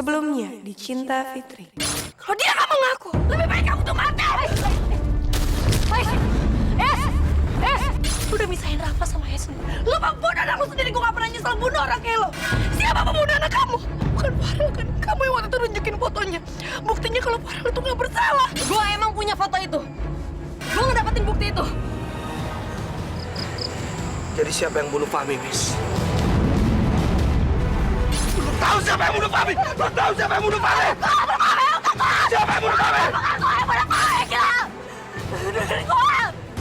Sebelumnya di Cinta Fitri. Kalau dia nggak mengaku, lebih baik kamu tuh mati. Lu udah misahin Rafa sama Hesni. Lu membunuh anak lu sendiri. Gue gak pernah nyesel bunuh orang kayak lo. Siapa pembunuh anak kamu? Bukan Farel kan? Kamu yang waktu itu nunjukin fotonya. Buktinya kalau Farel itu gak bersalah. Gue emang punya foto itu. Gue ngedapetin bukti itu. Jadi siapa yang bunuh Fahmi, Miss? Belum tahu siapa yang bunuh Fahmi! Belum tahu siapa yang bunuh Fahmi! Siapa yang bunuh Fahmi? Gue yang bunuh Fahmi, gila!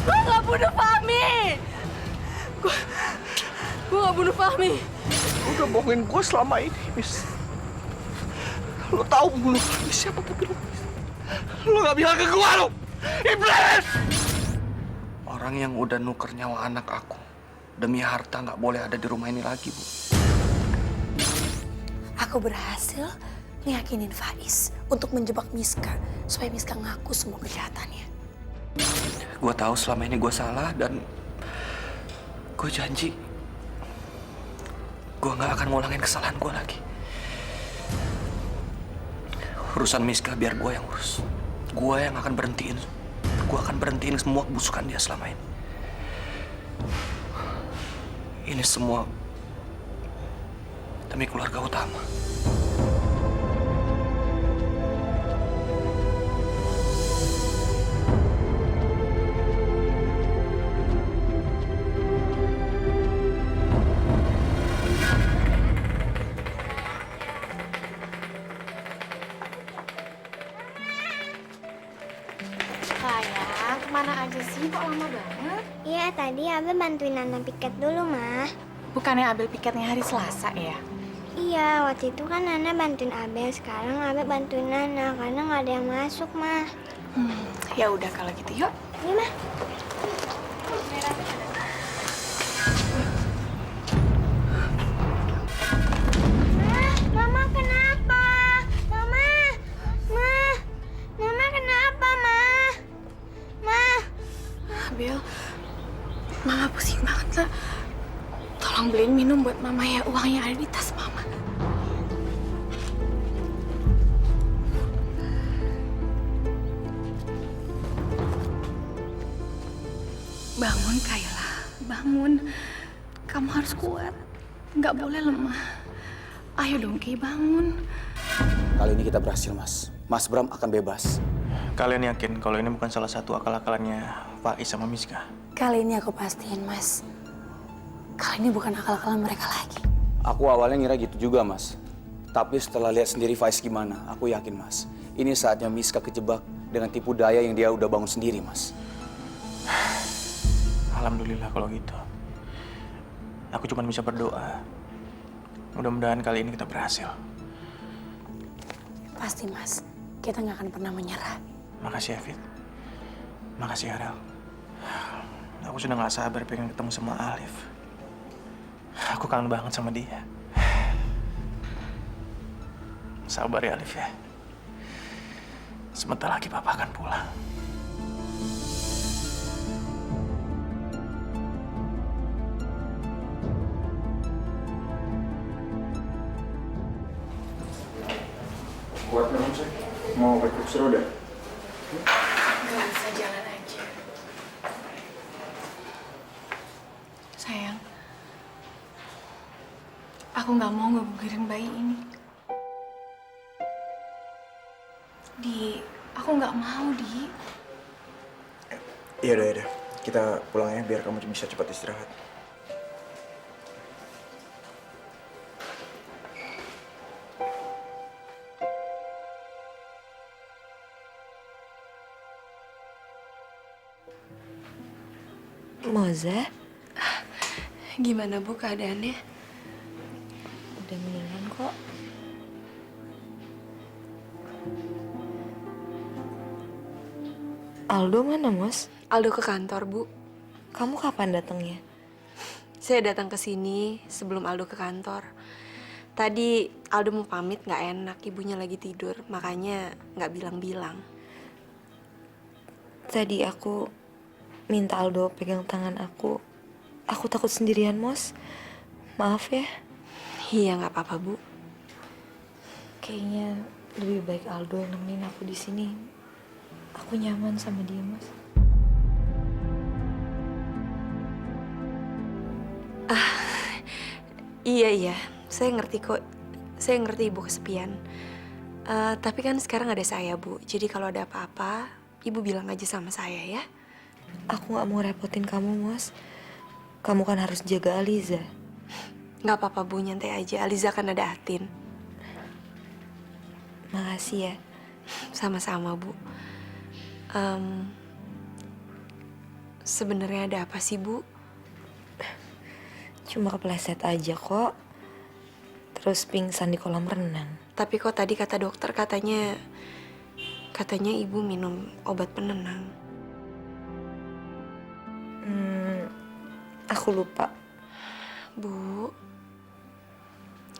Gue gak bunuh Fahmi! Gue gak bunuh Fahmi. Lu udah bohongin gue selama ini, Miss. Lu tahu pembunuh Fahmi siapa, tapi lu gak bilang ke gue, lu! Iblis! Orang yang udah nuker nyawa anak aku demi harta nggak boleh ada di rumah ini lagi, Bu. Aku berhasil ngeyakinin Faiz untuk menjebak Miska supaya Miska ngaku semua kejahatannya. Gue tahu selama ini gue salah dan gue janji gue nggak akan ngulangin kesalahan gue lagi. Urusan Miska biar gue yang urus. Gue yang akan berhentiin. Gue akan berhentiin semua kebusukan dia selama ini. Ini semua demi keluarga utama. Sayang, kemana aja sih? Kok lama banget? Iya, tadi Abel bantuin Nana piket dulu, Ma. Bukannya Abel piketnya hari Selasa ya? Iya, waktu itu kan Nana bantuin Abel, sekarang Abel bantuin Nana karena nggak ada yang masuk, Ma. Ya udah kalau gitu yuk. Iya, Ma. Mama kenapa? Mama, Mama kenapa, Ma? Ma. Abel, Mama pusing banget lah. Tolong beliin minum buat Mama ya, uangnya ada di tas Mama. Bangun, Kayla. Bangun. Kamu harus kuat. Nggak boleh lemah. Ayo dong, Kay, bangun. Kali ini kita berhasil, Mas. Mas Bram akan bebas. Kalian yakin kalau ini bukan salah satu akal-akalannya Faiz sama Miska? Kali ini aku pastiin, Mas. Kali ini bukan akal-akalan mereka lagi. Aku awalnya ngira gitu juga, Mas. Tapi setelah lihat sendiri Faiz gimana, aku yakin, Mas. Ini saatnya Miska kejebak dengan tipu daya yang dia udah bangun sendiri, Mas. Alhamdulillah kalau gitu. Aku cuma bisa berdoa. Mudah-mudahan kali ini kita berhasil. Pasti, Mas. Kita nggak akan pernah menyerah. Makasih ya, Fit. Makasih, Arel. Aku sudah nggak sabar pengen ketemu sama Alif. Aku kangen banget sama dia. Sabar ya, Alif ya. Sebentar lagi Papa akan pulang. Kuat dong, saya. Mau pakai kursi roda? Nggak bisa jalan aja. Sayang, aku nggak mau ngebugirin bayi ini. Aku nggak mau, Di. Iya udah. Kita pulang ya biar kamu bisa cepat istirahat. Moza, gimana Bu keadaannya? Udah mendingan kok. Aldo mana, Mos? Aldo ke kantor, Bu. Kamu kapan datangnya? Saya datang ke sini sebelum Aldo ke kantor. Tadi Aldo mau pamit, nggak enak, ibunya lagi tidur, makanya nggak bilang-bilang. Tadi aku minta Aldo pegang tangan aku. Aku takut sendirian, Mos. Maaf ya. Iya, nggak apa-apa, Bu. Kayaknya lebih baik Aldo yang nemenin aku di sini. Aku nyaman sama dia, Mas. Iya, saya ngerti kok. Saya ngerti Ibu kesepian. Tapi kan sekarang ada saya, Bu. Jadi kalau ada apa-apa, Ibu bilang aja sama saya ya. Aku gak mau repotin kamu, Mas. Kamu kan harus jaga Aliza. Nggak apa-apa, Bu. Nyantai aja. Aliza kan ada Atin. Makasih ya. Sama-sama, Bu. Sebenarnya ada apa sih, Bu? Cuma kepleset aja kok. Terus pingsan di kolam renang. Tapi kok tadi kata dokter katanya Ibu minum obat penenang. Aku lupa. Bu,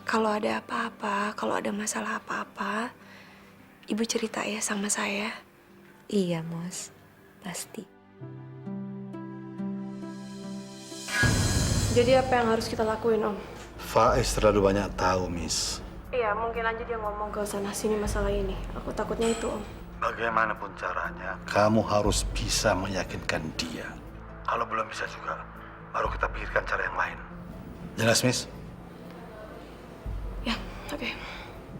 kalau ada apa-apa, kalau ada masalah apa-apa, Ibu cerita ya sama saya. Iya, Mas. Pasti. Jadi apa yang harus kita lakuin, Om? Faiz terlalu banyak tahu, Miss. Iya, mungkin aja dia ngomong ke sana-sini masalah ini. Aku takutnya itu, Om. Bagaimanapun caranya, kamu harus bisa meyakinkan dia. Kalau belum bisa juga, baru kita pikirkan cara yang lain. Jelas, Miss? Ya, oke.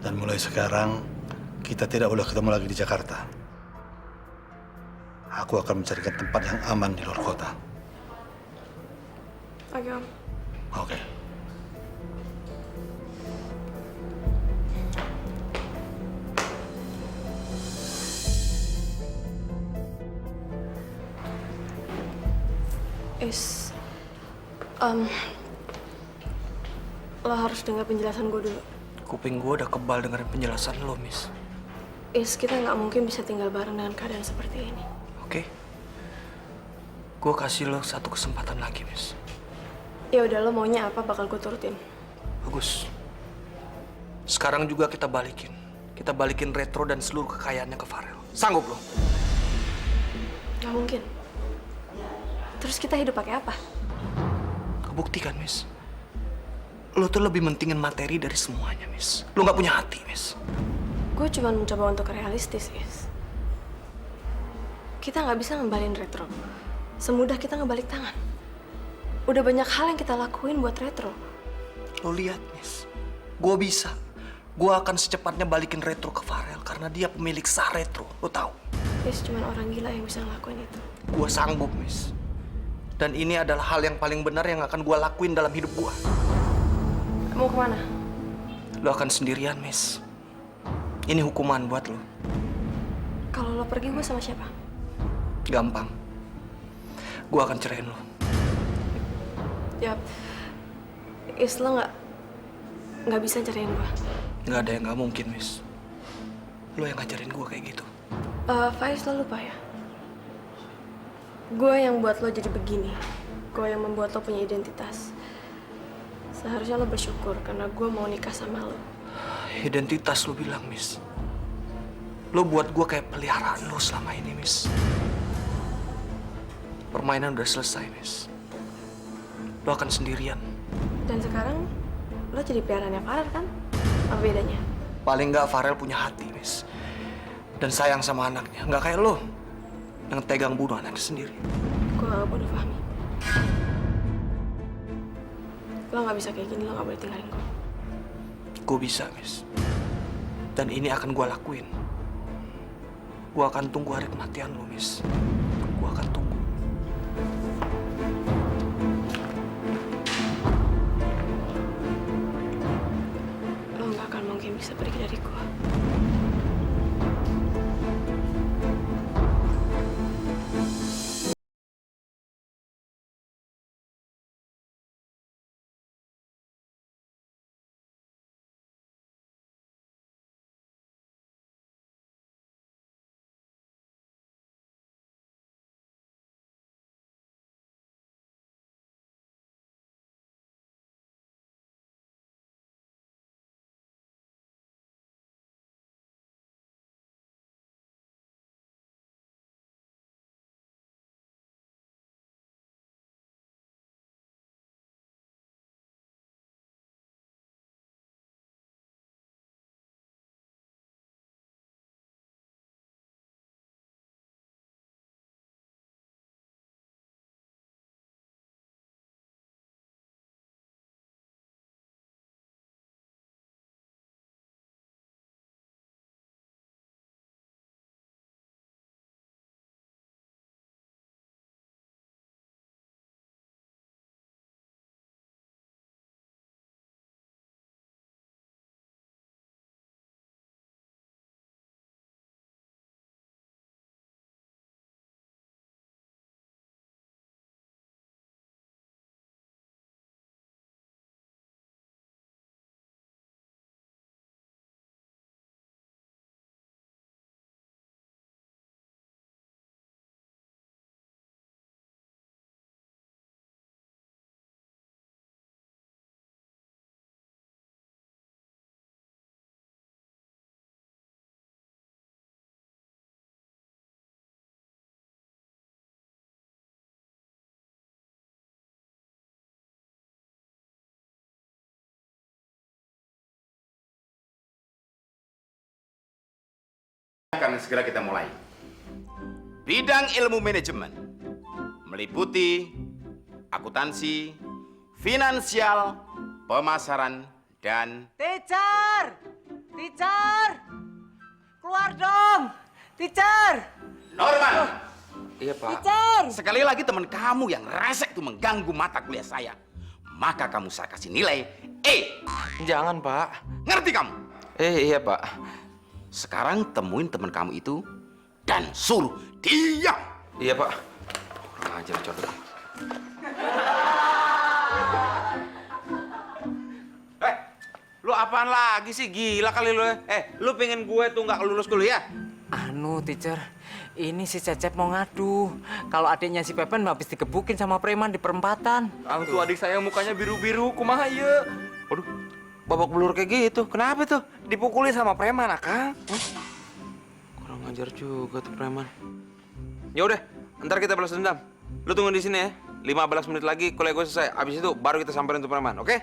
Dan mulai sekarang, kita tidak boleh ketemu lagi di Jakarta. Aku akan mencarikan tempat yang aman di luar kota. Oke, Om. Oke. Lo harus dengar penjelasan gue dulu. Kuping gue udah kebal dengerin penjelasan lo, Miss. Kita nggak mungkin bisa tinggal bareng dengan keadaan seperti ini. Oke? Gue kasih lo satu kesempatan lagi, Miss. Ya udah, lo maunya apa bakal gue turutin. Bagus. Sekarang juga kita balikin. Kita balikin Retro dan seluruh kekayaannya ke Farel. Sanggup lo? Nggak mungkin. Terus kita hidup pakai apa? Kebuktikan, Miss. Lo tuh lebih mentingin materi dari semuanya, Miss. Lo nggak punya hati, Miss. Gue cuma mencoba untuk realistis, Kita nggak bisa ngembalin Retro. Semudah kita ngebalik tangan. Udah banyak hal yang kita lakuin buat Retro. Lo lihat, Miss. Gue bisa. Gue akan secepatnya balikin Retro ke Farel karena dia pemilik sah Retro. Lo tahu? Cuma orang gila yang bisa ngelakuin itu. Gue sanggup, Miss. Dan ini adalah hal yang paling benar yang akan gue lakuin dalam hidup gue. Mau kemana? Lo akan sendirian, Miss. Ini hukuman buat lo. Kalau lo pergi, gue sama siapa? Gampang. Gue akan ceraiin lo. Ya, lo nggak bisa cariin gue. Nggak ada yang nggak mungkin, Miss. Lo yang ngajarin gue kayak gitu. Faiz, lo lupa ya? Gue yang buat lo jadi begini. Gue yang membuat lo punya identitas. Seharusnya lo bersyukur karena gue mau nikah sama lo. Identitas lo bilang, Miss. Lo buat gue kayak peliharaan lo selama ini, Miss. Permainan udah selesai, Miss. Lo akan sendirian. Dan sekarang lo jadi piarannya Farel kan? Apa bedanya? Paling nggak Farel punya hati, Miss. Dan sayang sama anaknya. Nggak kayak lo yang tegang bunuh anaknya sendiri. Gue gak bodoh, Fahmi. Lo gak bisa kayak gini, lo gak boleh tinggalin gue. Gue bisa, Miss. Dan ini akan gue lakuin. Gue akan tunggu hari kematian lo, Miss. Gue akan tunggu. Lo gak akan mungkin bisa pergi dari gue. akan segera kita mulai. Bidang ilmu manajemen meliputi akuntansi, finansial, pemasaran, dan... Teacher! Teacher! Keluar dong! Teacher! Norman! Iya, Pak. Teacher! Sekali lagi teman kamu yang resek itu mengganggu mata kuliah saya, maka kamu saya kasih nilai E. Jangan, Pak. Ngerti kamu? Iya, Pak. Sekarang temuin teman kamu itu dan suruh diam. Iya, Pak. Kurang ajar, coba. Lu apaan lagi sih? Gila kali lu. Lu pengen gue tuh nggak lulus kuliah? Anu, teacher. Ini si Cecep mau ngadu. Kalau adiknya si Pepen habis digebukin sama preman di perempatan. Tuh adik saya mukanya biru-biru, kumaha ieu? Waduh, babak belur kayak gitu. Kenapa tuh? Dipukuli sama preman, Akang. Kurang ajar juga tuh preman. Ya udah, ntar kita balas dendam. Lu tunggu di sini ya. 15 menit lagi kuliah gue selesai. Abis itu baru kita samperin tuh preman, oke?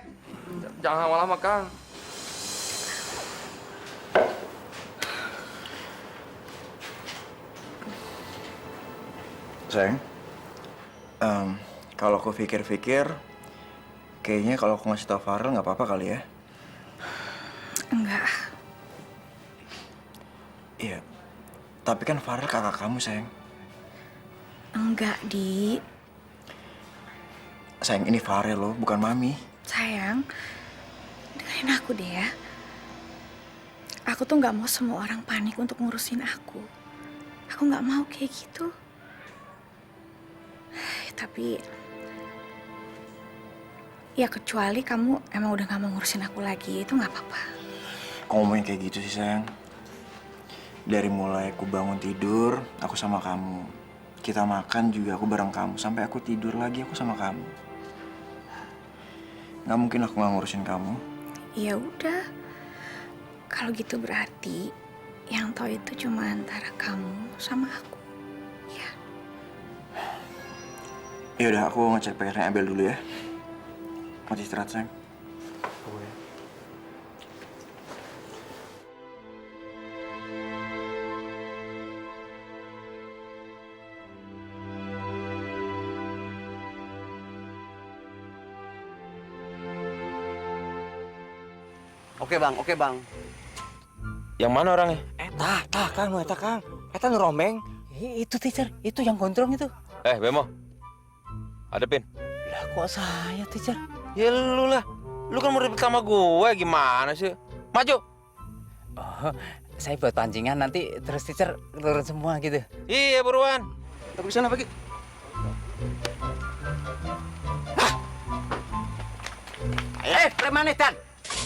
Jangan lama-lama, Kang. Sayang, kalau aku pikir-pikir, kayaknya kalau aku ngasih tau Farel nggak apa-apa kali ya? Enggak. Iya, tapi kan Farel kakak kamu, sayang. Enggak, Di. Sayang, ini Farel loh, bukan Mami. Sayang, dengerin aku deh ya. Aku tuh nggak mau semua orang panik untuk ngurusin aku. Aku nggak mau kayak gitu. Tapi ya kecuali kamu emang udah gak mau ngurusin aku lagi, itu nggak apa-apa. Kok ngomongin kayak gitu sih, sayang? Dari mulai aku bangun tidur, aku sama kamu. Kita makan juga aku bareng kamu. Sampai aku tidur lagi, aku sama kamu. Nggak mungkin aku nggak ngurusin kamu. Ya udah, kalau gitu berarti yang tahu itu cuma antara kamu sama aku. Ya udah, aku ngecek PR-nya Abel dulu ya. Mau istirahat, sayang. Oke bang. Yang mana orangnya? Kang. Eta ngerombeng. Itu, teacher. Itu yang gondrong itu. Bemo. Hadepin. Lah, kok saya, teacher? Ya lu lah. Lu kan murid pertama gue, gimana sih? Maju. Oh, saya buat pancingan nanti terus teacher turun semua gitu. Iya, buruan. Tapi di sana pergi. Preman edan.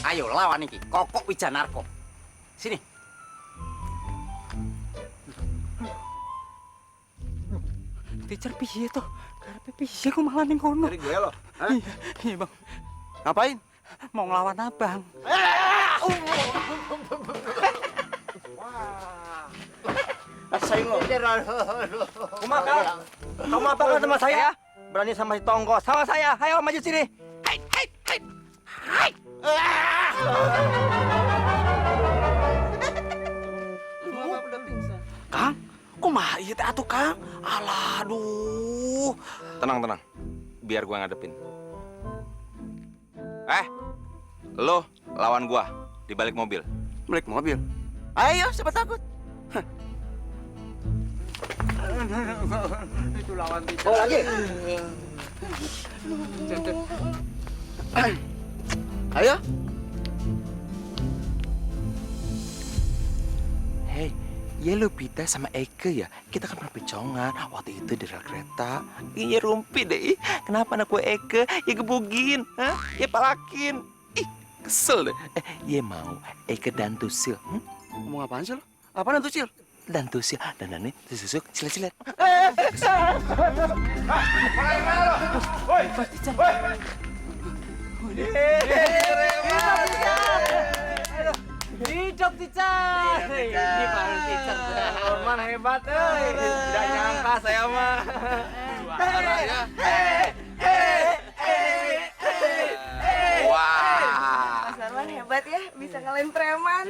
Ayo lawan iki. Kokok Wijanarko. Sini. Teacher piye tuh? Karepe piye kok malah ning kono? Dari gue lo. Iya, Bang. Ngapain? Mau ngelawan abang. Rasain lo. Kumaha? Kamu apa kan sama saya? Berani sama si Tonggo, sama saya. Ayo maju sini. Hai. Kang, kumaha ieu teh atuh, Kang? Alah, aduh. Tenang. Biar gua ngadepin. Lo lawan gua di balik mobil. Balik mobil. Ayo, siapa takut? Itu lawan teacher. Oh, lagi. Ayo. Hei, ya lu Pita sama Eke ya? Kita kan pernah pecongan waktu itu di rel kereta. Iya rumpi deh. Kenapa anak gue Eke? Ya gebugin, ya palakin. Ih, kesel deh. Ya mau Eke dan Tusil. Ngomong apaan sih lo? Apaan itu, Cil? Dan Tusil, dan Nani, Tusil, silet. Hidup, teacher. Ini baru teacher. Norman hebat, tidak nyangka saya mah. Wah. Mas Arman hebat ya, bisa ngalahin preman.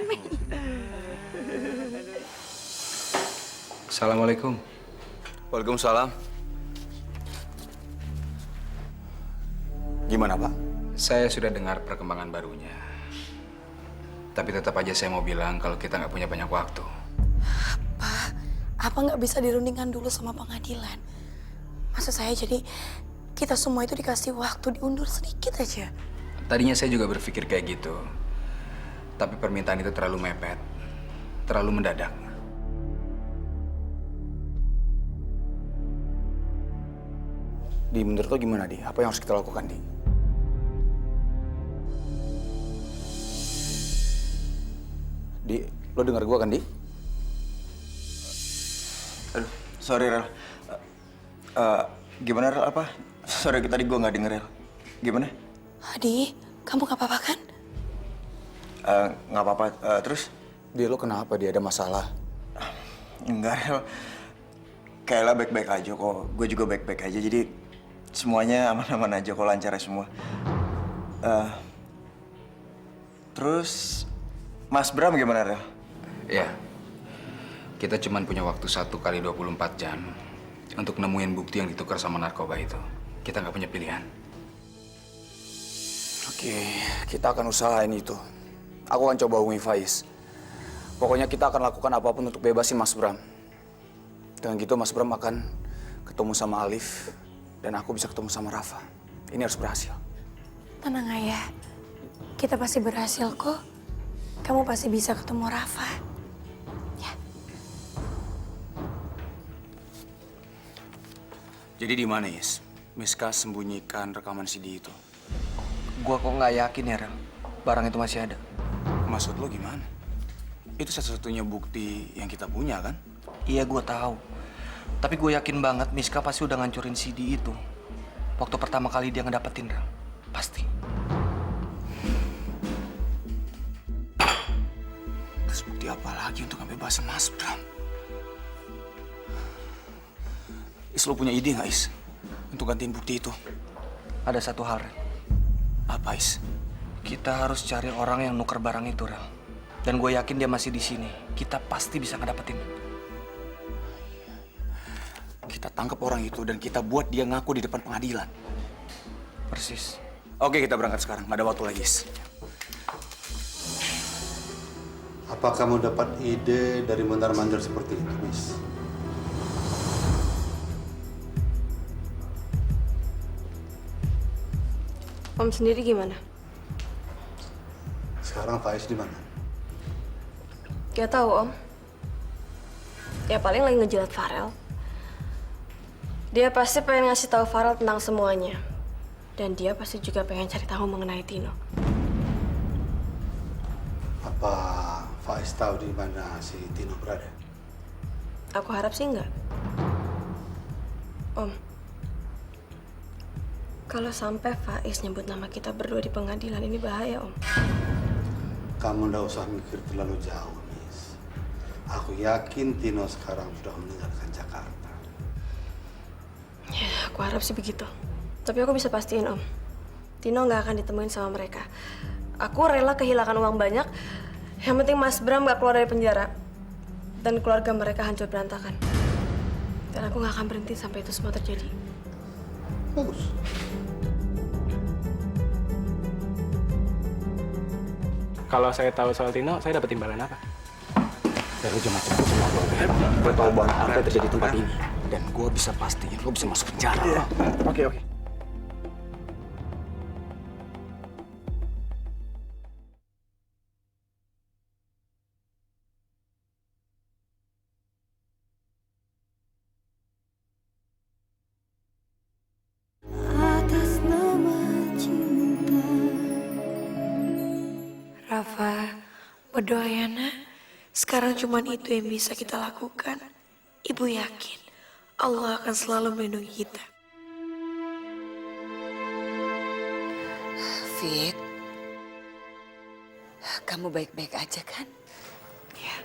Assalamualaikum. Waalaikumsalam. Gimana, Pak? Saya sudah dengar perkembangan barunya. Tapi tetap aja saya mau bilang kalau kita nggak punya banyak waktu. Pak, apa nggak bisa dirundingkan dulu sama pengadilan? Maksud saya jadi kita semua itu dikasih waktu diundur sedikit aja. Tadinya saya juga berpikir kayak gitu. Tapi permintaan itu terlalu mepet. Terlalu mendadak. Di, menurut lo gimana, Di? Apa yang harus kita lakukan, Di? Di, lo dengar gua kan, Di? Aduh, sorry, Rel. Gimana, Rel? Apa? Sorry, tadi gua nggak denger, Rel. Gimana? Adi, kamu gak apa-apa kan? Nggak apa-apa. Terus? Di, lo kenapa? Dia ada masalah? Enggak, Rel. Kayla baik-baik aja kok. Gue juga baik-baik aja. Jadi semuanya aman-aman aja kok, lancar ya semua. Terus Mas Bram gimana, Rel? Ya, kita cuma punya waktu 1 kali 24 jam untuk nemuin bukti yang ditukar sama narkoba itu. Kita nggak punya pilihan. Oke, kita akan usahain itu. Aku akan coba hubungi Faiz. Pokoknya kita akan lakukan apapun untuk bebasin Mas Bram. Dengan gitu Mas Bram akan ketemu sama Alif dan aku bisa ketemu sama Rafa. Ini harus berhasil. Tenang ayah, kita pasti berhasil kok. Kamu pasti bisa ketemu Rafa. Jadi di mana, Is? Miska sembunyikan rekaman CD itu. Gua kok nggak yakin ya, Rel. Barang itu masih ada. Maksud lo gimana? Itu satu-satunya bukti yang kita punya, kan? Iya, gua tahu. Tapi gue yakin banget Miska pasti udah ngancurin CD itu. Waktu pertama kali dia ngedapetin, Rel. Pasti. Terus bukti apa lagi untuk ngebebasin Mas Bram? Is, lo punya ide nggak, Is? Untuk gantiin bukti itu? Ada satu hal, Rel. Apa, Is? Kita harus cari orang yang nuker barang itu, Rel. Dan gue yakin dia masih di sini. Kita pasti bisa ngedapetin. Kita tangkap orang itu dan kita buat dia ngaku di depan pengadilan. Persis. Oke, kita berangkat sekarang. Nggak ada waktu lagi, Is. Apa kamu dapat ide dari mondar-mandir seperti itu, Miss? Om sendiri gimana? Sekarang Faiz di mana? Gak tahu, Om. Ya paling lagi ngejilat Farel. Dia pasti pengen ngasih tahu Farel tentang semuanya. Dan dia pasti juga pengen cari tahu mengenai Tino. Apa Faiz tahu di mana si Tino berada? Aku harap sih enggak. Om, kalau sampai Faiz nyebut nama kita berdua di pengadilan, ini bahaya, Om. Kamu nggak usah mikir terlalu jauh, Miss. Aku yakin Tino sekarang sudah meninggalkan Jakarta. Ya, aku harap sih begitu. Tapi aku bisa pastiin, Om. Tino nggak akan ditemuin sama mereka. Aku rela kehilangan uang banyak. Yang penting Mas Bram nggak keluar dari penjara. Dan keluarga mereka hancur berantakan. Dan aku nggak akan berhenti sampai itu semua terjadi. Bagus. Kalau saya tahu soal Tino, saya dapat imbalan apa? Ya, lo jangan macam sama gue. Gue tahu banget apa yang terjadi di tempat ini. Dan gue bisa pastiin lo bisa masuk penjara. Oke. Atas nama cinta. Rafa, berdoa ya, Nak. Sekarang cuman itu yang bisa kita lakukan. Ibu yakin Allah akan selalu melindungi kita. Fit, kamu baik-baik aja kan? Ya,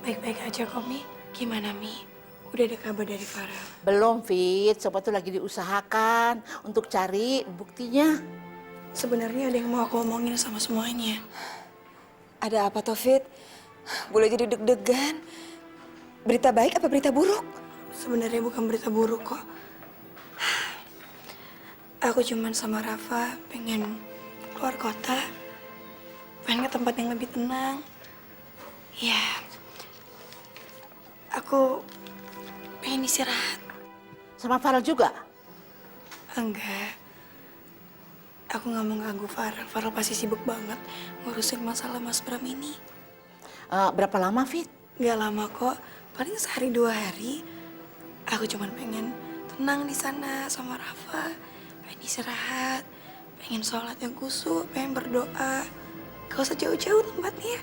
baik-baik aja kok, Mi. Gimana, Mi? Udah ada kabar dari Farel? Belum, Fit. Siapa tuh lagi diusahakan untuk cari buktinya. Sebenarnya ada yang mau aku omongin sama semuanya. Ada apa, Taufik? Boleh jadi deg-degan. Berita baik apa berita buruk? Sebenarnya bukan berita buruk kok. Aku cuman sama Rafa pengen keluar kota. Pengen ke tempat yang lebih tenang. Ya, aku pengen istirahat. Sama Farel juga? Enggak. Aku nggak mau ganggu Farel. Farel pasti sibuk banget ngurusin masalah Mas Bram ini. Berapa lama, Fit? Gak lama kok. Paling sehari 2 hari. Aku cuma pengen tenang di sana sama Rafa. Pengen istirahat. Pengen sholat yang khusyuk. Pengen berdoa. Gak usah jauh-jauh tempatnya.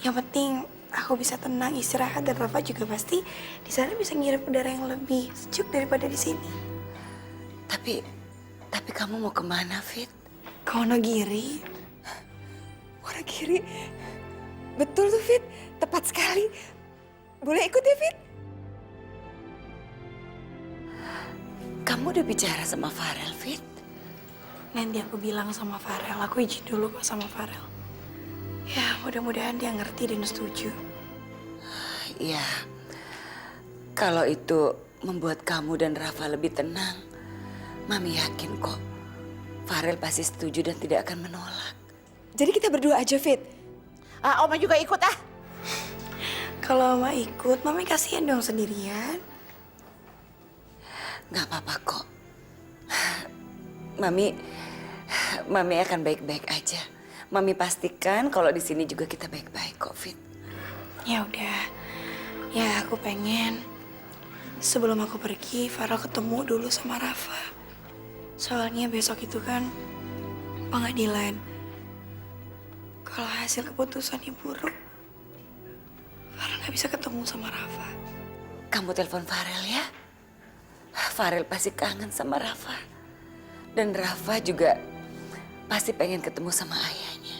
Yang penting aku bisa tenang istirahat dan Rafa juga pasti di sana bisa ngirim udara yang lebih sejuk daripada di sini. Tapi kamu mau kemana, Fit? Ke Wonogiri. Wonogiri. Betul tuh, Fit. Tepat sekali. Boleh ikut ya, Fit? Kamu udah bicara sama Farel, Fit? Nanti aku bilang sama Farel. Aku izin dulu kok sama Farel. Ya, mudah-mudahan dia ngerti dan setuju. Iya. Kalau itu membuat kamu dan Rafa lebih tenang, Mami yakin kok Farel pasti setuju dan tidak akan menolak. Jadi kita berdua aja, Fit? Oma juga ikut ah. Kalau Oma ikut, Mami kasihan dong sendirian. Gak apa-apa kok. Mami akan baik-baik aja. Mami pastikan kalau di sini juga kita baik-baik kok, Fit. Ya udah. Ya aku pengen sebelum aku pergi, Farel ketemu dulu sama Rafa. Soalnya besok itu kan pengadilan. Kalau hasil keputusannya buruk, Farel nggak bisa ketemu sama Rafa. Kamu telepon Farel ya. Farel pasti kangen sama Rafa. Dan Rafa juga pasti pengen ketemu sama ayahnya.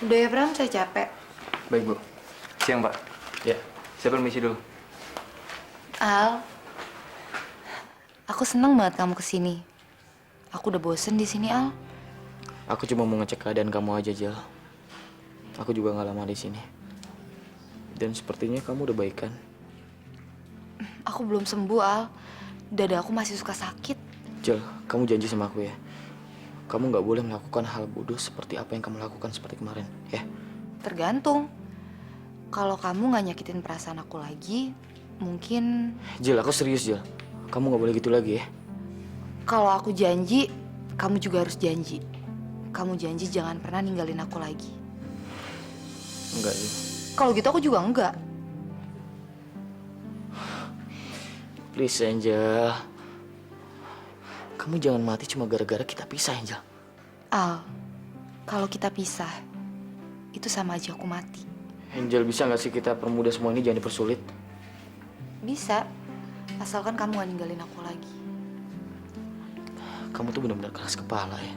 Udah ya, Bram, saya capek. Baik, Bu. Siang, Pak. Ya, saya permisi dulu. Al, aku seneng banget kamu kesini. Aku udah bosen di sini, Al. Aku cuma mau ngecek keadaan kamu aja, Jel. Aku juga nggak lama di sini. Dan sepertinya kamu udah baik kan? Aku belum sembuh, Al. Dada aku masih suka sakit. Jel, kamu janji sama aku ya. Kamu nggak boleh melakukan hal bodoh seperti apa yang kamu lakukan seperti kemarin, ya? Tergantung. Kalau kamu nggak nyakitin perasaan aku lagi, mungkin... Jel, aku serius, Jel. Kamu nggak boleh gitu lagi ya. Kalau aku janji, kamu juga harus janji. Kamu janji jangan pernah ninggalin aku lagi. Enggak, Jel. Kalau gitu aku juga enggak. Please, Angel. Kamu jangan mati cuma gara-gara kita pisah, Angel. Al, kalau kita pisah, itu sama aja aku mati. Angel, bisa nggak sih kita permudah semua ini, jangan dipersulit? Bisa, asalkan kamu gak ninggalin aku lagi. Kamu tuh benar-benar keras kepala ya.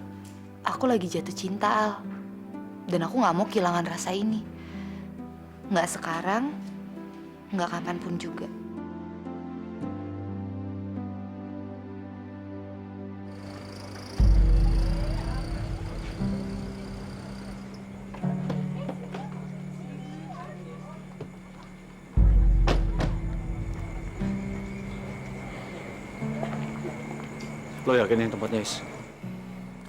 Aku lagi jatuh cinta, Al. Dan aku gak mau kehilangan rasa ini. Nggak sekarang, nggak kapanpun juga. Lo yakin ini tempatnya, Is?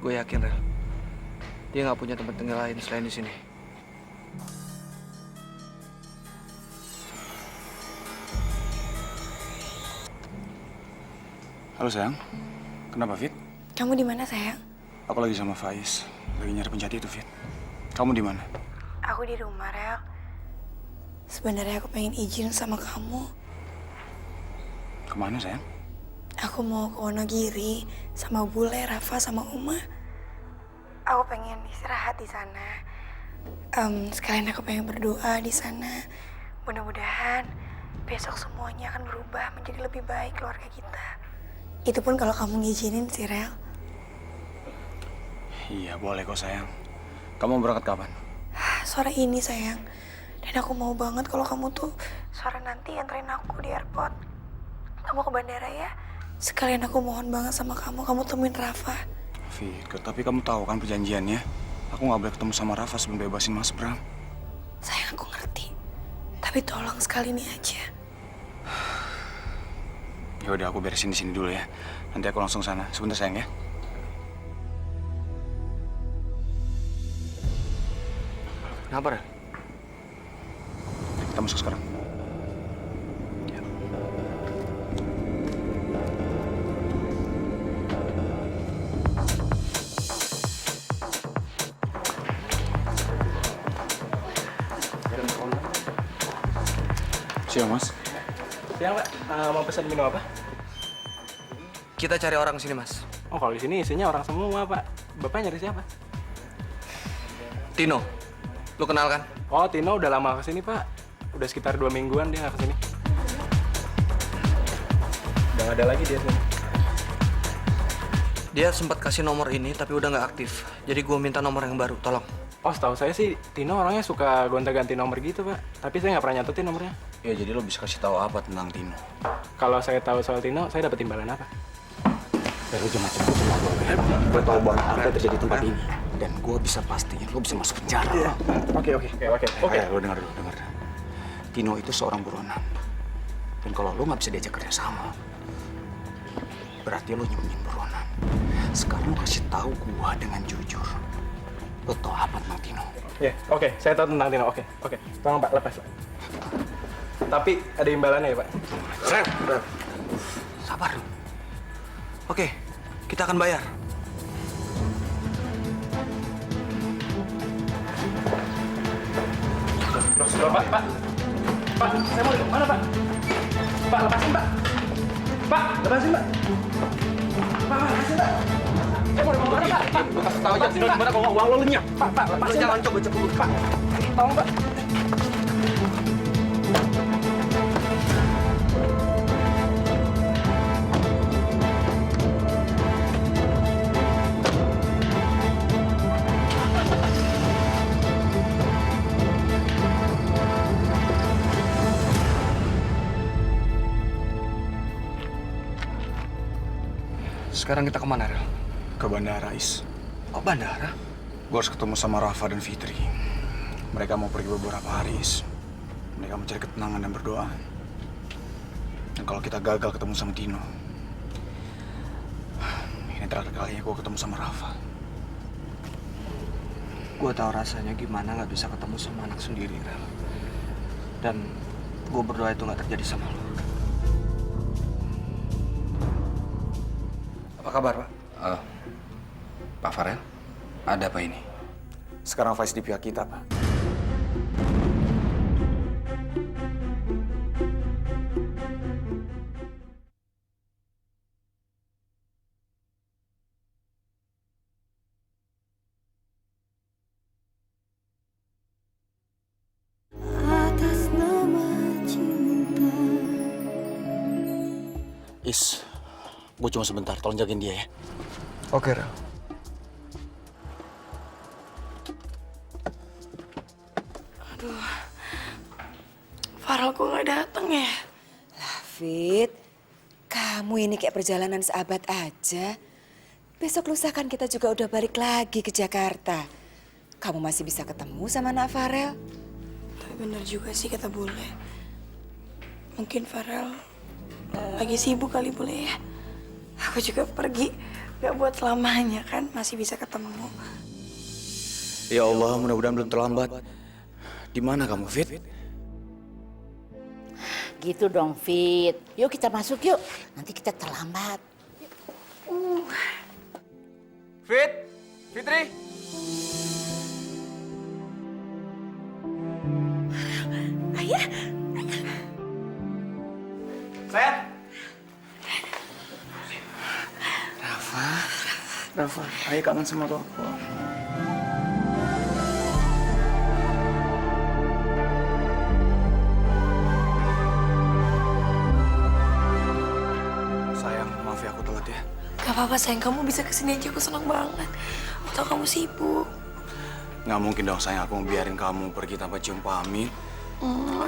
Gue yakin, Rel. Dia nggak punya tempat tinggal lain selain di sini. Halo sayang, kenapa Fit? Kamu di mana, sayang? Aku lagi sama Faiz, lagi nyari penjati itu Fit. Kamu di mana? Aku di rumah, Rel. Sebenarnya aku pengen izin sama kamu. Kemana sayang? Aku mau ke Wonogiri sama Bule, Rafa, sama Uma. Aku pengen istirahat di sana. Sekalian aku pengen berdoa di sana. Mudah-mudahan besok semuanya akan berubah menjadi lebih baik keluarga kita. Itu pun kalau kamu ngizinin sih, Rel. Iya, boleh kok sayang. Kamu berangkat kapan? Sore ini, sayang. Dan aku mau banget kalau kamu tuh sore nanti anterin aku di airport. Kamu ke bandara ya? Sekalian aku mohon banget sama kamu temuin Rafa. Fit, tapi kamu tahu kan perjanjiannya? Aku nggak boleh ketemu sama Rafa sebelum bebasin Mas Bram. Sayang, aku ngerti. Tapi tolong sekali ini aja. Ya udah, aku beresin di sini dulu ya. Nanti aku langsung sana. Sebentar sayang ya. Kenapa, Rel? Kita masuk sekarang. Siang, Mas. Siang, Pak. Mau pesan minum apa? Kita cari orang sini, Mas. Oh, kalau di sini isinya orang semua, Pak. Bapak nyari siapa? Tino. Lu kenal kan? Oh, Tino udah lama kesini, Pak. Udah sekitar 2 mingguan dia nggak kesini. Udah nggak ada lagi dia sini. Dia sempat kasih nomor ini, tapi udah nggak aktif. Jadi gue minta nomor yang baru, tolong. Oh, setahu saya sih Tino orangnya suka gonta-ganti nomor gitu, Pak. Tapi saya nggak pernah nyatetin nomornya. Ya, jadi lo bisa kasih tahu apa tentang Tino? Kalau saya tahu soal Tino, saya dapat imbalan apa? Lo jangan macam-macam sama gue. Gue tahu banget apa yang terjadi di tempat ini. Dan gue bisa pastiin lo bisa masuk penjara. Oke. Lo dengar dulu, dengar. Tino itu seorang buronan. Dan kalau lo nggak bisa diajak kerjasama, berarti lo nyembunyiin buronan. Sekarang lo kasih tahu gue dengan jujur. Lo tahu apa tentang Tino? Ya, oke. Saya tahu tentang Tino. Oke. Tolong, Pak, lepas, Pak. Tapi ada imbalannya ya, Pak? Sabar dong. Oke, kita akan bayar. Loh, Pak. Pak, saya mau mana, Pak? Pak, lepasin, Pak. Pak, lepasin, Pak. Pak, lepasin, Pak. Saya mau dibawa mana, Pak? Pak, kasih tahu aja Tino di mana kalau uang lo lenyap. Pak, lepasin, jangan coba cepet, Pak. Tolong, Pak. Sekarang kita kemana, Rel? Ke bandara, Is. Oh, bandara? Gue harus ketemu sama Rafa dan Fitri. Mereka mau pergi beberapa hari, Is. Mereka mencari ketenangan dan berdoa. Dan kalau kita gagal ketemu sama Tino, ini terakhir kalinya gue ketemu sama Rafa. Gue tahu rasanya gimana nggak bisa ketemu sama anak sendiri, Rel. Dan gue berdoa itu nggak terjadi sama lo. Apa kabar, Pak? Pak Farel, ada apa ini? Sekarang Faiz di pihak kita, Pak. Is, gue cuma sebentar, tolong jagain dia ya. Oke, Rel. Aduh, Farel kok nggak datang ya? Fit, kamu ini kayak perjalanan sahabat aja. Besok lusa kan kita juga udah balik lagi ke Jakarta. Kamu masih bisa ketemu sama Nak Farel? Tapi bener juga sih kata Bule. Mungkin Farel lagi sibuk kali Bule ya. Aku juga pergi, gak buat selamanya kan, masih bisa ketemu. Ya Allah, mudah-mudahan belum terlambat. Di mana kamu, Fit? Gitu dong, Fit. Yuk kita masuk yuk. Nanti kita terlambat. Fit, Fitri. Ayah. Sayang. Rafa, ayah kangen sama Rafa. Sayang, maaf ya aku telat ya. Gak apa-apa sayang, kamu bisa kesini aja, aku senang banget. Aku tahu kamu sibuk. Nggak mungkin dong sayang, aku biarin kamu pergi tanpa cium pamit.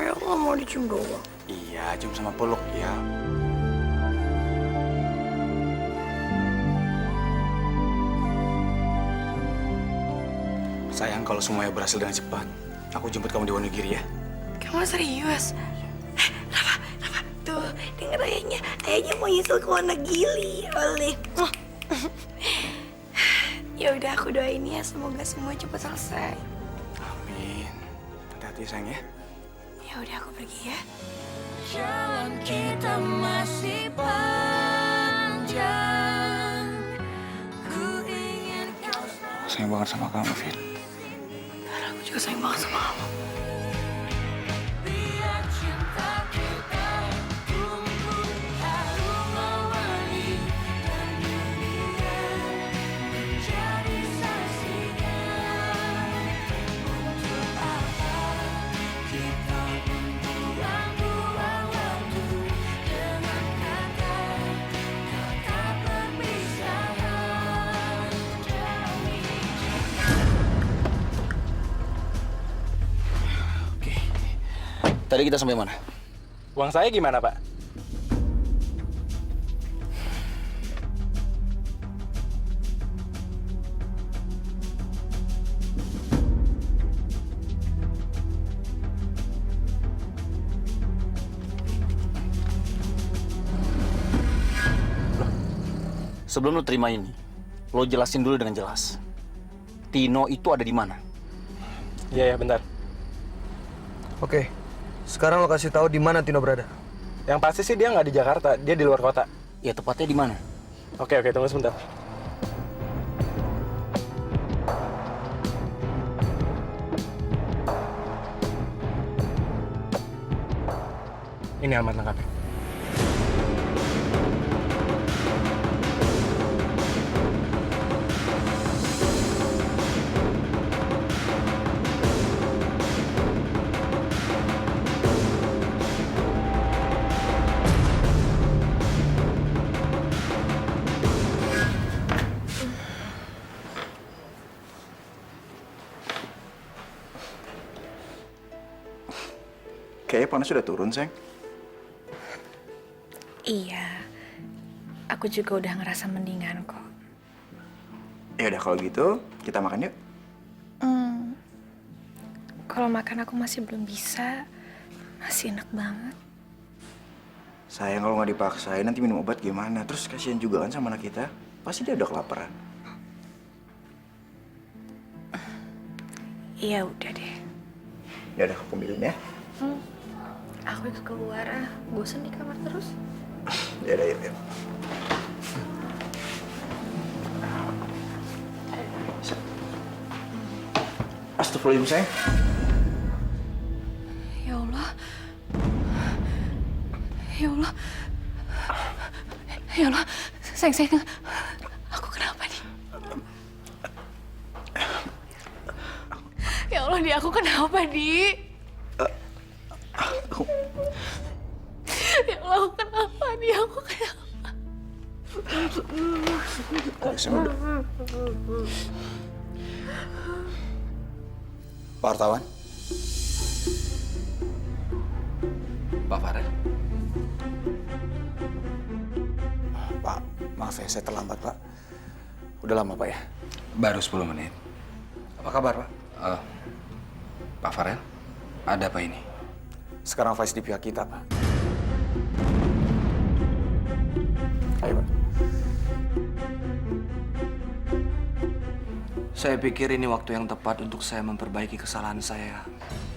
Ya aku gak mau dicium doang. Iya, cium sama peluk ya. kalau semuanya berhasil dengan cepat, aku jemput kamu di Wonogiri ya. Kamu serius? Rafa, tuh denger ayahnya. Ayahnya mau nyusul ke Wonogiri, oleh. Ya udah, aku doain ya, semoga semua cepat selesai. Amin. Hati-hati sayang ya. Ya udah, aku pergi ya. Jalan kita masih panjang. Ku ingin kau Sayang banget sama kamu, Fit. Aku juga sayang banget sama kamu. biar cinta kita tumbuh harum mewarnai dan dunia menjadi saksikan. Untuk apa kita membuang-buang waktu dengan kata-kata perpisahan demi Tadi kita sampai mana? Uang saya gimana, Pak? Sebelum lo terima ini, lo jelasin dulu dengan jelas. Tino itu ada di mana? Iya, bentar. Oke, sekarang lo kasih tahu di mana Tino berada. Yang pasti sih dia nggak di Jakarta, dia di luar kota. Ya, tepatnya di mana? Oke, tunggu sebentar. Ini alamat lengkapnya. Kayaknya panas sudah turun, sayang. Iya, aku juga udah ngerasa mendingan kok. Ya udah kalau gitu, kita makan yuk. Kalau makan aku masih belum bisa, masih enak banget. Sayang, kalau nggak dipaksain nanti minum obat gimana? Terus kasihan juga kan sama anak kita. Pasti dia udah kelaparan. Iya udah deh. Ya udah, aku ambilin ya. Aku ikut keluar ah, bosan di kamar terus. Ya udah, yuk. Astagfirullahaladzim, sayang. Ya Allah. Ya Allah. Ya Allah. Sayang. Aku kenapa nih? Ya Allah, Di, aku kenapa, Di? Ya Allah, aku kenapa, Di? Aku kenapa? Pak Hartawan. Pak Farel. Pak, maaf ya, saya terlambat, Pak. Udah lama, Pak ya? Baru 10 menit. Apa kabar, Pak? Pak Farel, ada apa ini? Sekarang Faiz di pihak kita, Pak. Ayo, Pak. Saya pikir ini waktu yang tepat untuk saya memperbaiki kesalahan saya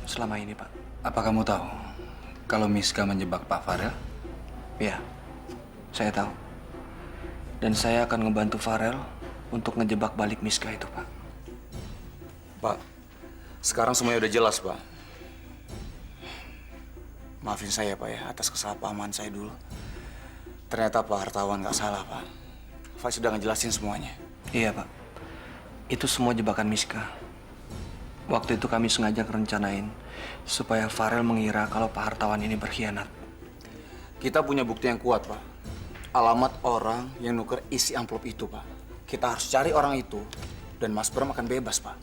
selama ini, Pak. Apa kamu tahu kalau Miska menjebak Pak Farel? Ya, saya tahu. Dan saya akan ngebantu Farel untuk ngejebak balik Miska itu, Pak. Pak, sekarang semuanya udah jelas, Pak. Maafin saya, Pak ya, atas kesalahpahaman saya dulu. Ternyata Pak Hartawan nggak salah, Pak. Faiz sudah ngejelasin semuanya. Iya, Pak. Itu semua jebakan Miska. Waktu itu kami sengaja ngerencanain supaya Farel mengira kalau Pak Hartawan ini berkhianat. Kita punya bukti yang kuat, Pak. Alamat orang yang nuker isi amplop itu, Pak. Kita harus cari orang itu, dan Mas Bram akan bebas, Pak.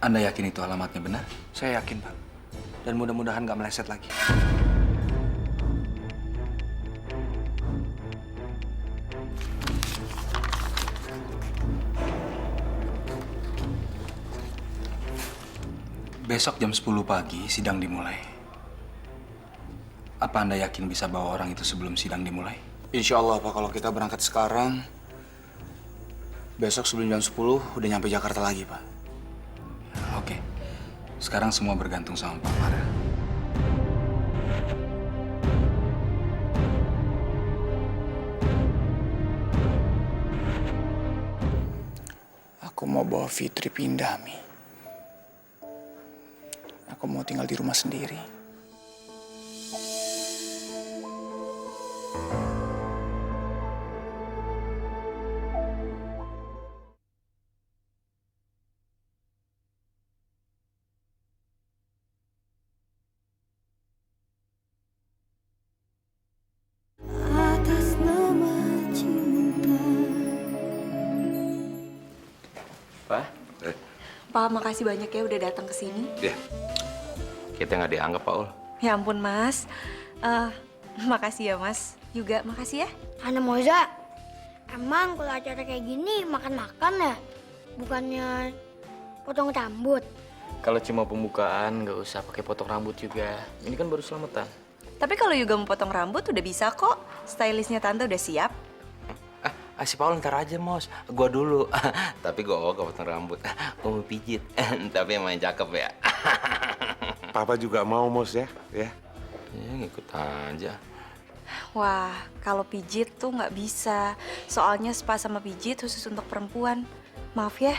Anda yakin itu alamatnya benar? Saya yakin, Pak. Dan mudah-mudahan nggak meleset lagi. Besok jam 10 pagi sidang dimulai. Apa Anda yakin bisa bawa orang itu sebelum sidang dimulai? Insya Allah Pak, kalau kita berangkat sekarang, besok sebelum jam 10 udah nyampe Jakarta lagi Pak. Oke. Sekarang semua bergantung sama Pak Farel. Aku mau bawa Fitri pindah, Mi. Aku mau tinggal di rumah sendiri. Atas nama cinta. Pak? Pak, makasih banyak ya udah datang ke sini. Ya, kita nggak dianggap, Pak Ul. Ya ampun, Mas. Makasih ya, Mas. Juga makasih ya. Ana Moza, emang kalau acara kayak gini makan-makan ya? Bukannya potong rambut? Kalau cuma pembukaan nggak usah pakai potong rambut juga. Ini kan baru selamatan. Tapi kalau juga mau potong rambut udah bisa kok. Stylistnya Tante udah siap. Si Paul ntar aja, Mos. Gua dulu. Tapi gua gak potong rambut. Gua mau pijit. Tapi emang cakep ya. Papa juga mau, Mos, ya? Ya. Ya, ngikut aja. Wah, kalau pijit tuh nggak bisa. Soalnya spa sama pijit khusus untuk perempuan. Maaf ya.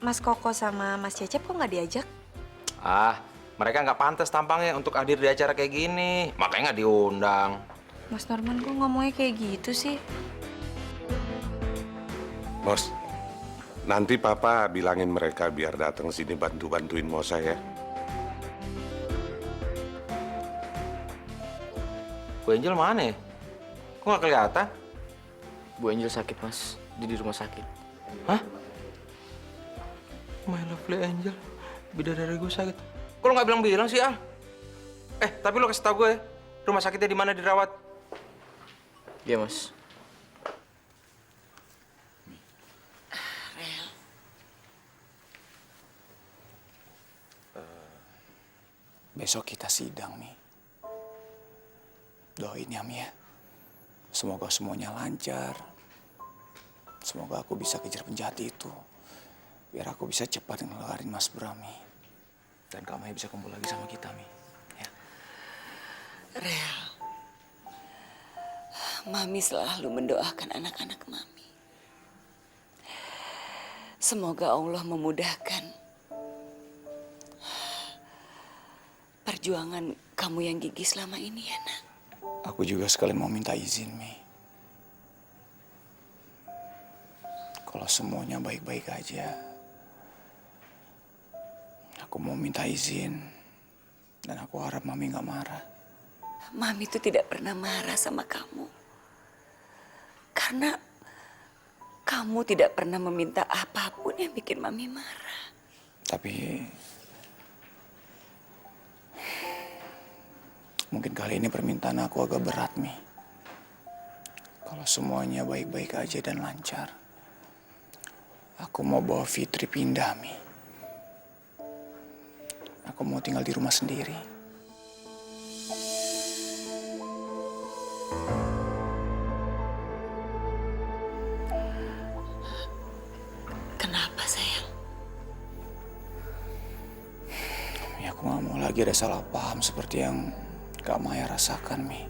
Mas Koko sama Mas Cecep kok nggak diajak? Mereka nggak pantas tampangnya untuk hadir di acara kayak gini. Makanya nggak diundang. Mas Norman kok ngomongnya kayak gitu sih? Mos, nanti Papa bilangin mereka biar datang sini bantu-bantuin Mosa ya. Bu Angel mana ya? Kok nggak kelihatan? Bu Angel sakit, Mas. Dia di rumah sakit. Hah? My lovely Angel. Bidadari gue sakit. Kok lo nggak bilang-bilang sih, Al? Tapi lo kasih tau gue, rumah sakitnya di mana dirawat? Iya, Mas. Besok kita sidang, Mi. Doain ya, Mi ya. Semoga semuanya lancar. Semoga aku bisa kejar penjahat itu. Biar aku bisa cepat ngelarin Mas Bram, Mi. Dan Kak Maya bisa kumpul lagi sama kita, Mi. Ya. Rel, Mami selalu mendoakan anak-anak Mami. Semoga Allah memudahkan perjuangan kamu yang gigih selama ini ya, Nak. Aku juga sekalian mau minta izin, Mi. Kalau semuanya baik-baik aja, aku mau minta izin. Dan aku harap Mami gak marah. Mami itu tidak pernah marah sama kamu. Karena kamu tidak pernah meminta apapun yang bikin Mami marah. Tapi mungkin kali ini permintaan aku agak berat, Mi. Kalau semuanya baik-baik aja dan lancar, aku mau bawa Fitri pindah, Mi. Aku mau tinggal di rumah sendiri. Kenapa, sayang? Ya, aku gak mau lagi ada salah paham seperti yang Kak Maya rasakan, Mi.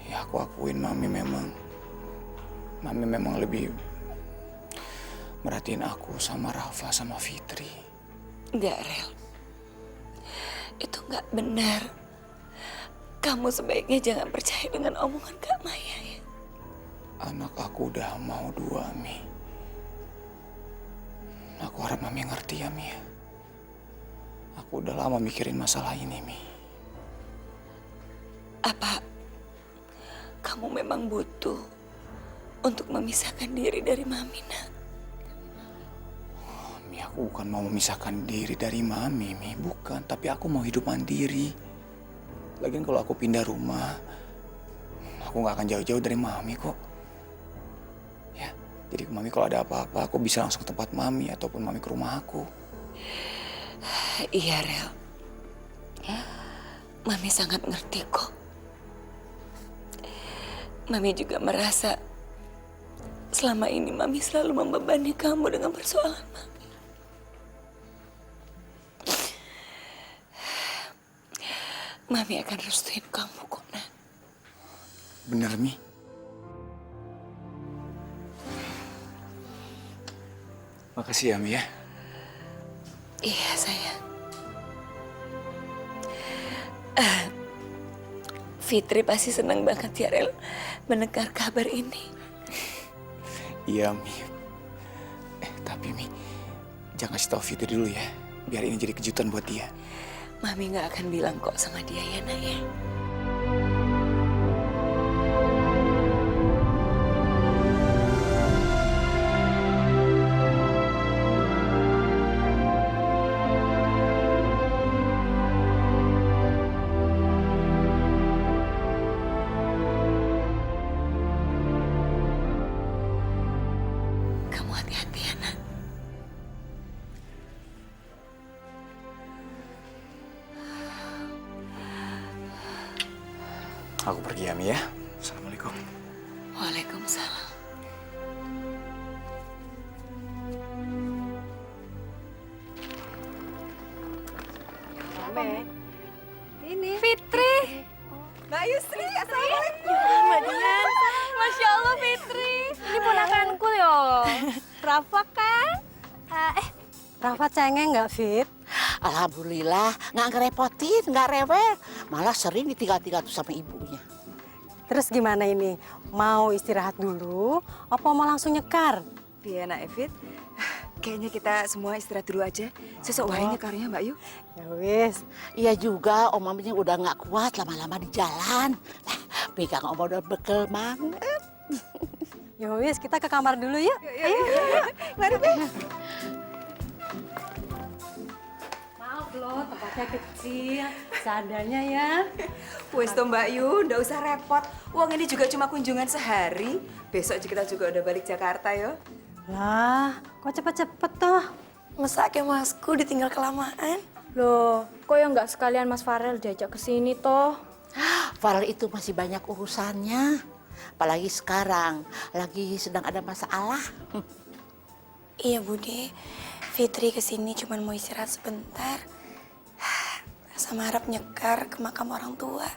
Ya, aku akuin Mami memang lebih merhatiin aku sama Rafa sama Fitri. Enggak, Rel. Itu enggak benar. Kamu sebaiknya jangan percaya dengan omongan Kak Maya ya. Anak aku udah mau 2, Mi. Aku harap Mami ngerti ya, Mi. Aku udah lama mikirin masalah ini, Mi. Apa kamu memang butuh untuk memisahkan diri dari Mami, Nak? Mi, aku bukan mau memisahkan diri dari Mami, Mi. Bukan, tapi aku mau hidup mandiri. Lagian kalau aku pindah rumah, aku gak akan jauh-jauh dari Mami kok. Ya, jadi Mami kalau ada apa-apa, aku bisa langsung ke tempat Mami ataupun Mami ke rumah aku. Iya, Rel. Mami sangat ngerti kok. Mami juga merasa selama ini Mami selalu membebani kamu dengan persoalan Mami. Mami akan restuin kamu kok, Nak. Bener, Mi? Makasih ya, Mi ya. Iya, sayang. Fitri pasti senang banget ya, Rel, mendengar kabar ini. Iya, Mi. Tapi Mi, jangan kasih tahu Fitri dulu ya. Biar ini jadi kejutan buat dia. Mami nggak akan bilang kok sama dia ya, Nak ya. Kamu hati-hati ya, Nak. Aku pergi ya, Mi ya. Assalamualaikum. Waalaikumsalam. Ini Fitri. Mbak Yusri, assalamualaikum. Mbak Dian. Masya Allah Fitri. Ini ponakanku yo. Rafa kan? Rafa cengeng nggak, Fit? Alhamdulillah, nggak ngerepotin, nggak rewel. Malah sering ditinggal-tinggal tuh sama ibunya. Terus gimana ini? Mau istirahat dulu, apa mau langsung nyekar? Iya, Nak Evit. Kayaknya kita semua istirahat dulu aja. Sesok wae nyekarnya, Mbak Yu. Ya wis. Iya juga, Om Maminya udah nggak kuat lama-lama di jalan. Pegang Om udah bekel banget. Ya wis, kita ke kamar dulu yuk. Ayo. Mari, Be. Maaf loh, tempatnya kecil. Seadanya ya. Wes toh Mbak Yu, ndak usah repot. Uang ini juga cuma kunjungan sehari. Besok kita juga udah balik Jakarta yo. Lah, kok cepet-cepet toh? Mesake Masku ditinggal kelamaan. Loh, kok ya nggak sekalian Mas Farel diajak ke sini toh? Farel itu masih banyak urusannya. Apalagi sekarang, lagi sedang ada masalah. Iya, Bude. Fitri kesini cuma mau istirahat sebentar. Sama harap nyekar ke makam orang tua.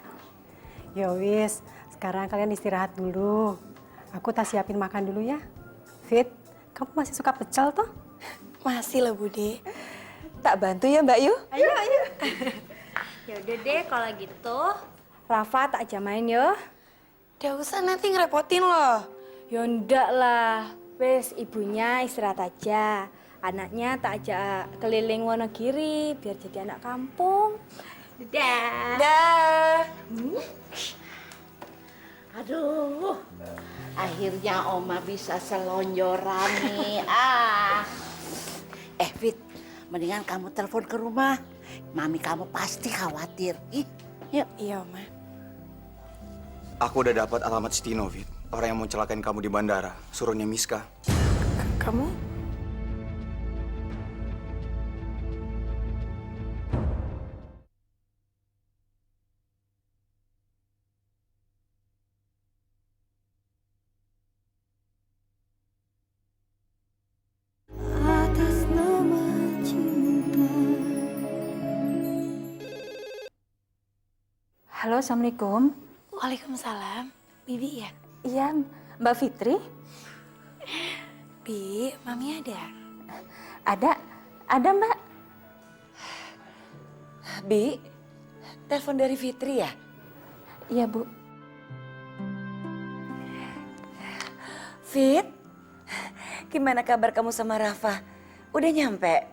Ya wis, sekarang kalian istirahat dulu. Aku tak siapin makan dulu ya. Fit, kamu masih suka pecel toh? Masih lah, Bude. Tak bantu ya, Mbak Yu? Ayo, ayo. Ya udah deh kalau gitu. Rafa tak jamain yo. Gak usah, nanti ngerepotin loh. Ya ndak lah. Wes ibunya istirahat aja. Anaknya tak ajak keliling Wonogiri biar jadi anak kampung. Dadah. Dah. Aduh, akhirnya Oma bisa selonjoran nih. Fit, mendingan kamu telepon ke rumah. Mami kamu pasti khawatir. Ih, yuk. Iya, Oma. Aku udah dapat alamat si Tino, Fit. Orang yang mau celakain kamu di bandara. Suruhnya Miska. Kamu? Atas nama cinta. Halo, Assalamualaikum. Waalaikumsalam. Bibi ya? Iya, Mbak Fitri. Bi, Mami ada? Ada Mbak. Bi, telepon dari Fitri ya? Iya, Bu. Fit, gimana kabar kamu sama Rafa? Udah nyampe?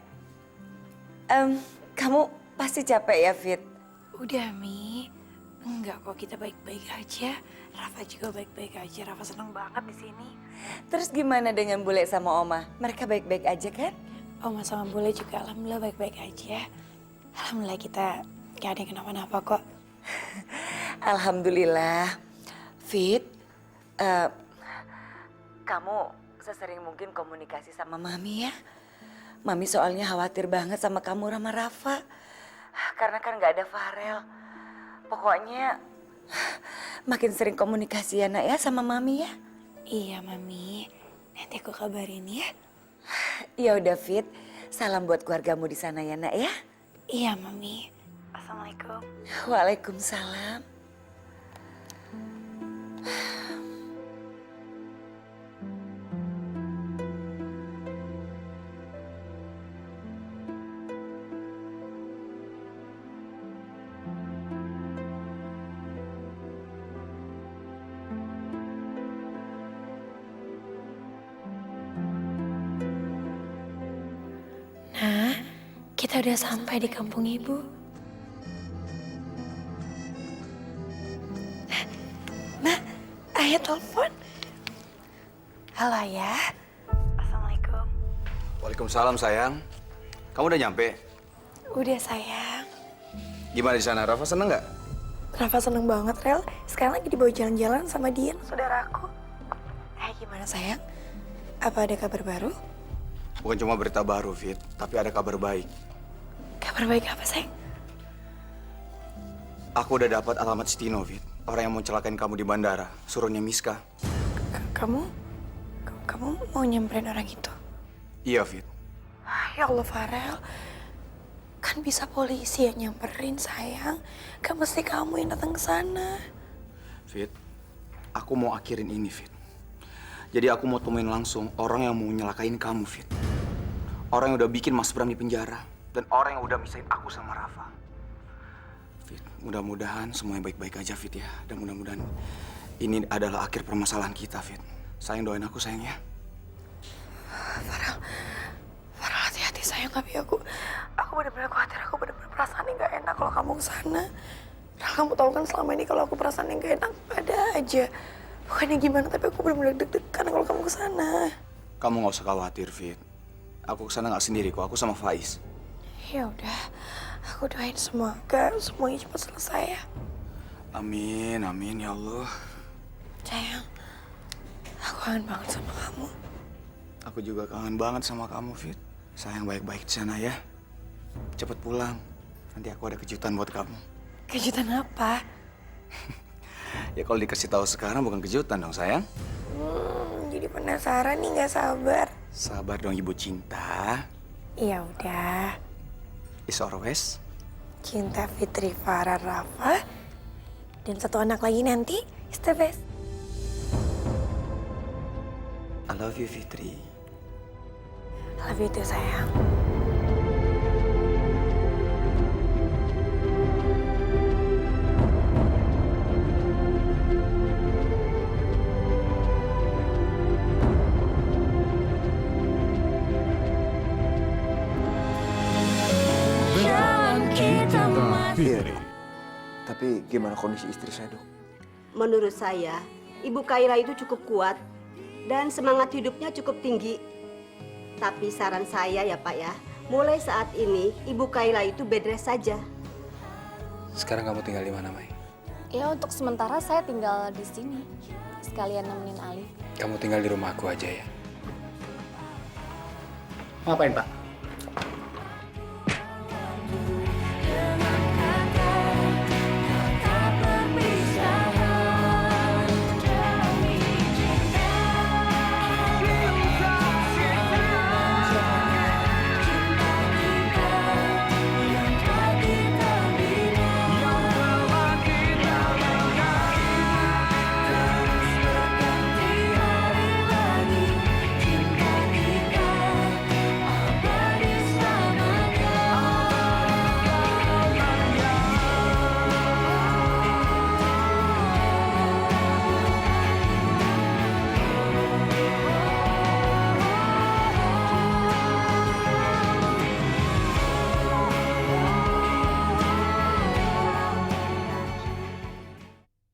Kamu pasti capek ya, Fit? Udah, Mi. Enggak kok, kita baik-baik aja. Rafa juga baik-baik aja. Rafa seneng banget di sini. Terus gimana dengan Bule sama Oma? Mereka baik-baik aja kan? Oma sama Bule juga alhamdulillah baik-baik aja. Alhamdulillah kita gak ada yang kenapa-napa kok. Alhamdulillah. Fit, kamu sesering mungkin komunikasi sama Mami ya. Mami soalnya khawatir banget sama kamu sama Rafa. Karena kan nggak ada Farel. Pokoknya makin sering komunikasi ya nak ya sama Mami ya. Iya Mami, nanti aku kabarin ya. Ya udah Fit, salam buat keluargamu di sana ya nak ya. Iya Mami. Assalamualaikum. Waalaikumsalam. Nah, kita udah sampai di kampung ibu. Nah, ayah telepon. Halo ayah. Assalamualaikum. Waalaikumsalam sayang. Kamu udah nyampe? Udah sayang. Gimana di sana? Rafa seneng nggak? Rafa seneng banget Rel. Sekarang lagi dibawa jalan-jalan sama Dian, saudaraku. Gimana sayang? Apa ada kabar baru? Bukan cuma berita baru, Fit, tapi ada kabar baik. Kabar baik apa sayang? Aku udah dapat alamat si Tino, Fit. Orang yang mau celakain kamu di bandara, suruhnya Miska. Kamu mau nyamperin orang itu? Iya, Fit. Ya Allah Farel, kan bisa polisi yang nyamperin sayang. Gak mesti kamu yang datang ke sana. Fit, aku mau akhirin ini, Fit. Jadi aku mau temuin langsung orang yang mau nyelakain kamu, Fit. Orang yang udah bikin Mas Bram di penjara. Dan orang yang udah misahin aku sama Rafa. Fit, mudah-mudahan semuanya baik-baik aja, Fit ya. Dan mudah-mudahan ini adalah akhir permasalahan kita, Fit. Sayang doain aku, sayang ya. Farel hati-hati sayang. Tapi aku benar-benar khawatir. Aku benar-benar perasaannya gak enak kalau kamu kesana. Rel, kamu tahu kan selama ini kalau aku perasaannya gak enak ada aja. Bukannya gimana, tapi aku benar-benar deg-degan kalau kamu kesana. Kamu nggak usah khawatir, Fit. Aku kesana nggak sendiri kok. Aku sama Faiz. Ya udah, aku doain semonya cepat selesai ya. Amin, amin ya Allah. Sayang, aku kangen banget sama kamu. Aku juga kangen banget sama kamu, Fit. Sayang baik-baik di sana ya. Cepet pulang. Nanti aku ada kejutan buat kamu. Kejutan apa? Ya kalau dikasih tahu sekarang bukan kejutan dong, sayang. Jadi penasaran nih, nggak sabar. Sabar dong, ibu cinta. Ya udah. Is always. Cinta Fitri Farah Rafa. Dan satu anak lagi nanti, is the best. I love you, Fitri. Love you too, sayang. Tapi gimana kondisi istri saya, Dok? Menurut saya, Ibu Kaira itu cukup kuat dan semangat hidupnya cukup tinggi. Tapi saran saya ya Pak ya, mulai saat ini Ibu Kaira itu bed rest saja. Sekarang kamu tinggal di mana, Mai? Ya untuk sementara saya tinggal di sini. Sekalian nemenin Alif. Kamu tinggal di rumah aku aja ya. Ngapain, Pak?